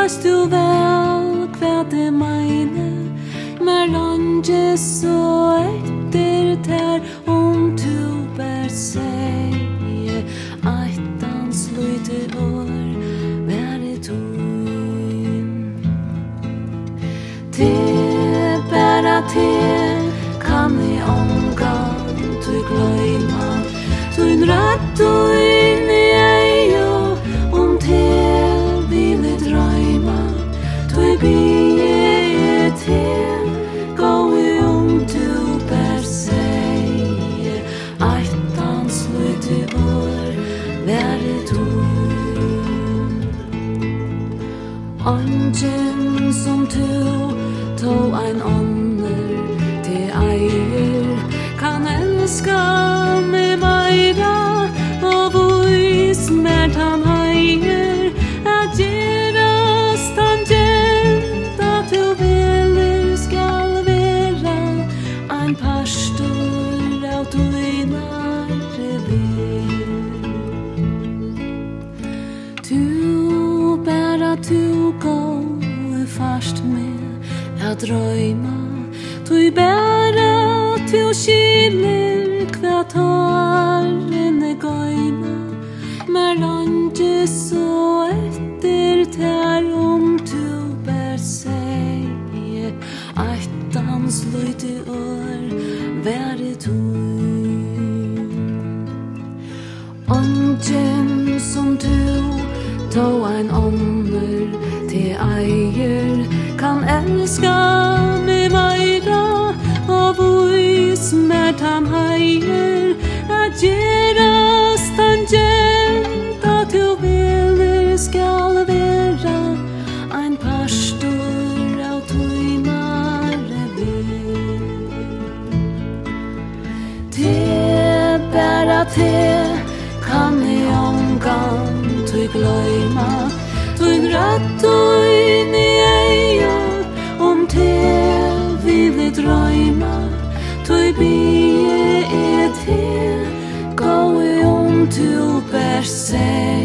Vast du vel hva det meine, mer lange så etter ter du bær seie, eitans lyde år, være tøyn. Te bæra te, kan I omgang, tu gløyma, tu'n rett og inn I eio, te vil I drøyma, tu bie te, gå I du bær seie, eitans lyde år, være tøyn. Ongen som tu, tog ein ånder til eier, kan elska med meira, og vois med han heier, at gerast han genta til veler skal vera, ein pastor av tuinare vel. Tu bæra tu gå fast med at drøyma, tu bæra tu skiler hva tårene gøyma, mer lange så etter ter tu bær seie, eitans lyde år, være tøyn. Ongen som tu, tog ein ånder til eier, kan elska med meira, og vois med han heier, at gerast han genta til veler skal vera, ein pastor av tuinare vel. Te bæra te, kan I omgang, tu gløyma, tu'n rett og inn I eio, te vil I drøyma, tu bie te, gå I du bær seie.